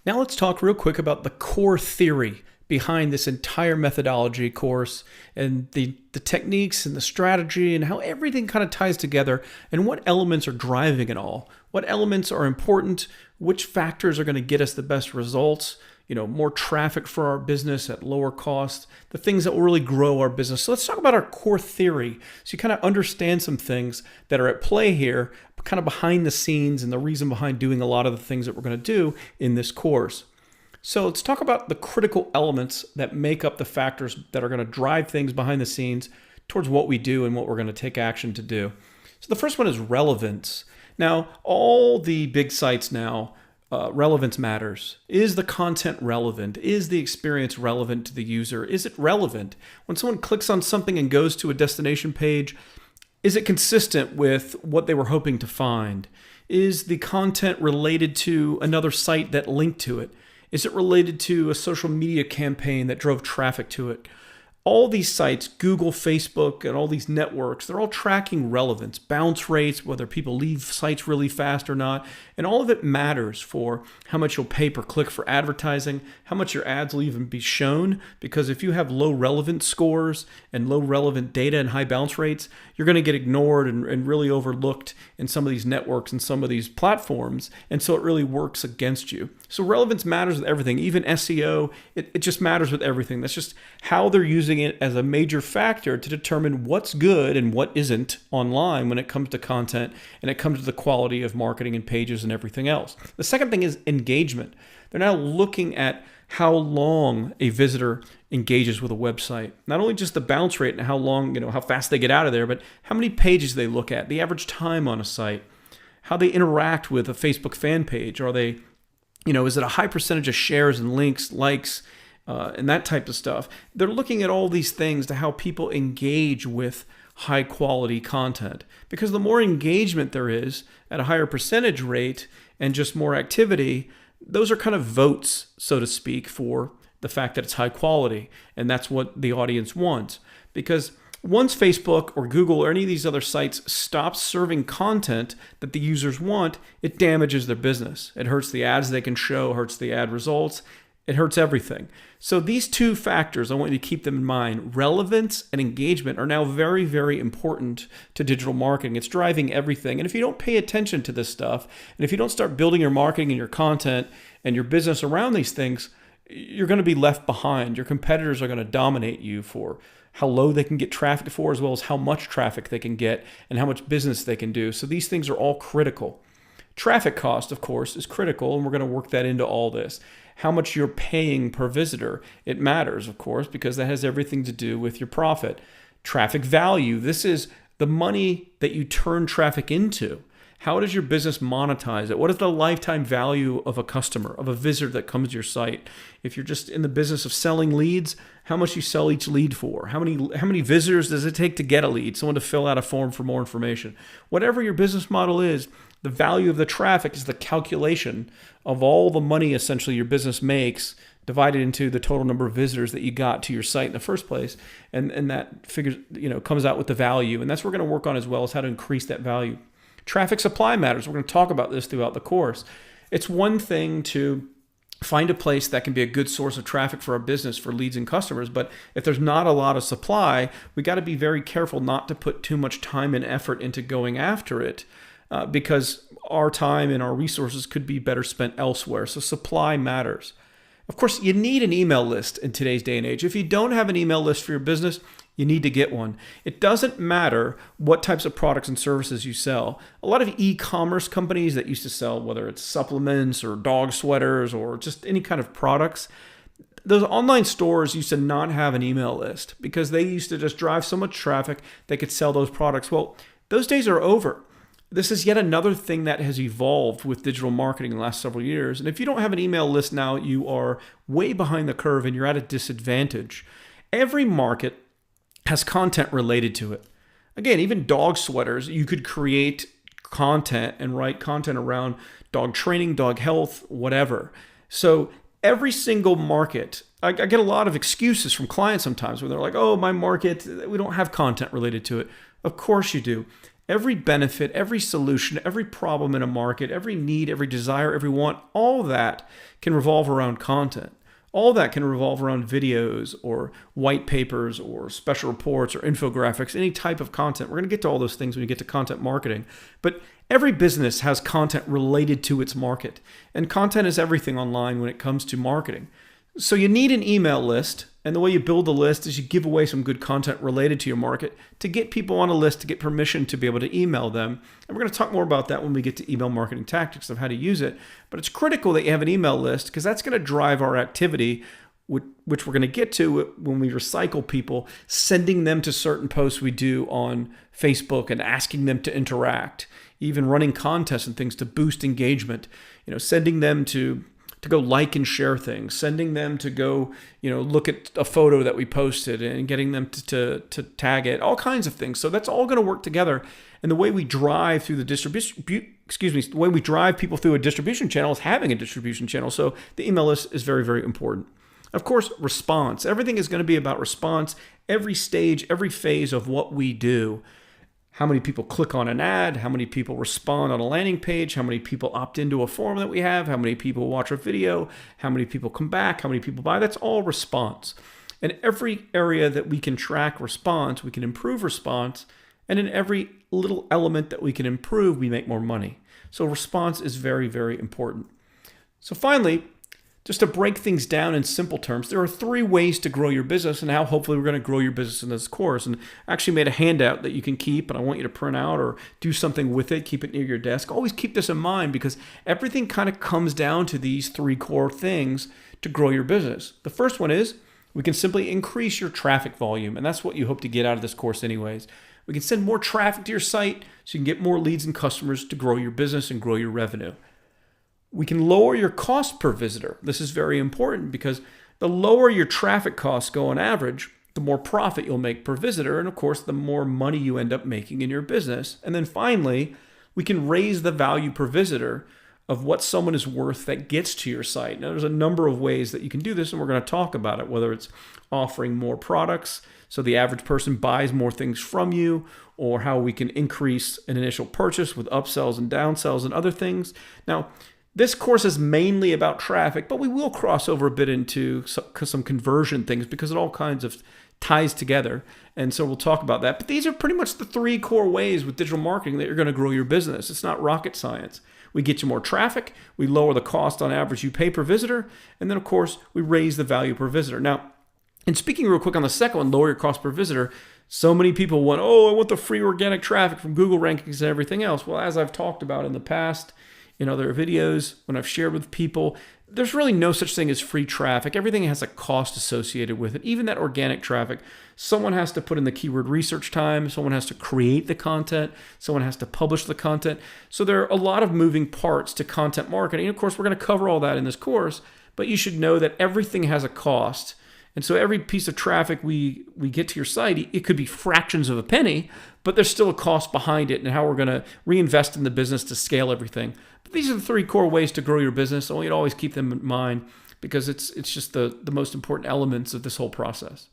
Now let's talk real quick about the core theory behind this entire methodology course and the techniques and the strategy and how everything kind of ties together and what elements are driving it all. What elements are important, which factors are going to get us the best results, more traffic for our business at lower cost, the things that will really grow our business. So let's talk about our core theory so you kind of understand some things that are at play here, kind of behind the scenes and the reason behind doing a lot of the things that we're going to do in this course. So let's talk about the critical elements that make up the factors that are going to drive things behind the scenes towards what we do and what we're going to take action to do. So the first one is relevance. Now, all the big sites now, relevance matters. Is the content relevant? Is the experience relevant to the user? Is it relevant? When someone clicks on something and goes to a destination page, is it consistent with what they were hoping to find? Is the content related to another site that linked to it? Is it related to a social media campaign that drove traffic to it? All these sites, Google, Facebook, and all these networks, they're all tracking relevance, bounce rates, whether people leave sites really fast or not. And all of it matters for how much you'll pay per click for advertising, how much your ads will even be shown. Because if you have low relevant scores and low relevant data and high bounce rates, you're going to get ignored and really overlooked in some of these networks and some of these platforms. And so it really works against you. So relevance matters with everything, even SEO. It just matters with everything. That's just how they're using it as a major factor to determine what's good and what isn't online when it comes to content and it comes to the quality of marketing and pages and everything else. The second thing is engagement. They're now looking at how long a visitor engages with a website. Not only just the bounce rate and how long, how fast they get out of there, but how many pages they look at, the average time on a site, how they interact with a Facebook fan page. Are they, is it a high percentage of shares and links, likes, and that type of stuff? They're looking at all these things to how people engage with high quality content. Because the more engagement there is at a higher percentage rate and just more activity, those are kind of votes, so to speak, for the fact that it's high quality. And that's what the audience wants. Because once Facebook or Google or any of these other sites stop serving content that the users want, it damages their business. It hurts the ads they can show, hurts the ad results. It hurts everything. So these two factors, I want you to keep them in mind. Relevance and engagement are now very, very important to digital marketing. It's driving everything. And if you don't pay attention to this stuff, and if you don't start building your marketing and your content and your business around these things, you're going to be left behind. Your competitors are going to dominate you for how low they can get traffic for, as well as how much traffic they can get and how much business they can do. So these things are all critical. Traffic cost, of course, is critical, and we're going to work that into all this. How much you're paying per visitor, it matters, of course, because that has everything to do with your profit. Traffic value, this is the money that you turn traffic into. How does your business monetize it? What is the lifetime value of a customer, of a visitor that comes to your site? If you're just in the business of selling leads, how much you sell each lead for? How many visitors does it take to get a lead? Someone to fill out a form for more information. Whatever your business model is, the value of the traffic is the calculation of all the money essentially your business makes divided into the total number of visitors that you got to your site in the first place. And that figures, comes out with the value. And that's what we're going to work on as well, is how to increase that value. Traffic supply matters. We're going to talk about this throughout the course. It's one thing to find a place that can be a good source of traffic for our business, for leads and customers. But if there's not a lot of supply, we got to be very careful not to put too much time and effort into going after it. Because our time and our resources could be better spent elsewhere. So supply matters. Of course, you need an email list in today's day and age. If you don't have an email list for your business, you need to get one. It doesn't matter what types of products and services you sell. A lot of e-commerce companies that used to sell, whether it's supplements or dog sweaters or just any kind of products, those online stores used to not have an email list because they used to just drive so much traffic they could sell those products. Well, those days are over. This is yet another thing that has evolved with digital marketing in the last several years. And if you don't have an email list now, you are way behind the curve and you're at a disadvantage. Every market has content related to it. Again, even dog sweaters, you could create content and write content around dog training, dog health, whatever. So every single market, I get a lot of excuses from clients sometimes where they're like, oh, my market, we don't have content related to it. Of course you do. every benefit, every solution, every problem in a market, every need, every desire, every want, all that can revolve around content. All that can revolve around videos or white papers or special reports or infographics, any type of content. We're going to get to all those things when we get to content marketing. But every business has content related to its market. And content is everything online when it comes to marketing. So you need an email list. And the way you build a list is you give away some good content related to your market to get people on a list, to get permission to be able to email them. And we're going to talk more about that when we get to email marketing tactics of how to use it. But it's critical that you have an email list because that's going to drive our activity, which we're going to get to when we recycle people, sending them to certain posts we do on Facebook and asking them to interact, even running contests and things to boost engagement, sending them to go like and share things, sending them to go, look at a photo that we posted and getting them to tag it, all kinds of things. So that's all going to work together. And the way we drive through the way we drive people through a distribution channel is having a distribution channel. So the email list is very, very important. Of course, response. Everything is going to be about response. Every stage, every phase of what we do. How many people click on an ad, how many people respond on a landing page, how many people opt into a forum that we have, how many people watch a video, how many people come back, how many people buy. That's all response. In every area that we can track response, we can improve response. And in every little element that we can improve, we make more money. So response is very, very important. So finally, just to break things down in simple terms, there are 3 ways to grow your business and how hopefully we're going to grow your business in this course. And I actually made a handout that you can keep, and I want you to print out or do something with it, keep it near your desk. Always keep this in mind because everything kind of comes down to these 3 core things to grow your business. The first one is we can simply increase your traffic volume, and that's what you hope to get out of this course anyways. We can send more traffic to your site so you can get more leads and customers to grow your business and grow your revenue. We can lower your cost per visitor. This is very important because the lower your traffic costs go on average, the more profit you'll make per visitor. And of course, the more money you end up making in your business. And then finally, we can raise the value per visitor of what someone is worth that gets to your site. Now, there's a number of ways that you can do this, and we're going to talk about it, whether it's offering more products so the average person buys more things from you, or how we can increase an initial purchase with upsells and downsells and other things. Now, this course is mainly about traffic, but we will cross over a bit into some conversion things because it all kinds of ties together. And so we'll talk about that. But these are pretty much the 3 core ways with digital marketing that you're going to grow your business. It's not rocket science. We get you more traffic, we lower the cost on average you pay per visitor, and then of course we raise the value per visitor. Now, and speaking real quick on the second one, lower your cost per visitor, so many people want, I want the free organic traffic from Google rankings and everything else. Well, as I've talked about in the past, in other videos, when I've shared with people, there's really no such thing as free traffic. Everything has a cost associated with it. Even that organic traffic, someone has to put in the keyword research time, someone has to create the content, someone has to publish the content. So there are a lot of moving parts to content marketing. And of course, we're going to cover all that in this course, but you should know that everything has a cost. And so every piece of traffic we get to your site, it could be fractions of a penny, but there's still a cost behind it and how we're going to reinvest in the business to scale everything. But these are the 3 core ways to grow your business. I want you to always keep them in mind because it's just the most important elements of this whole process.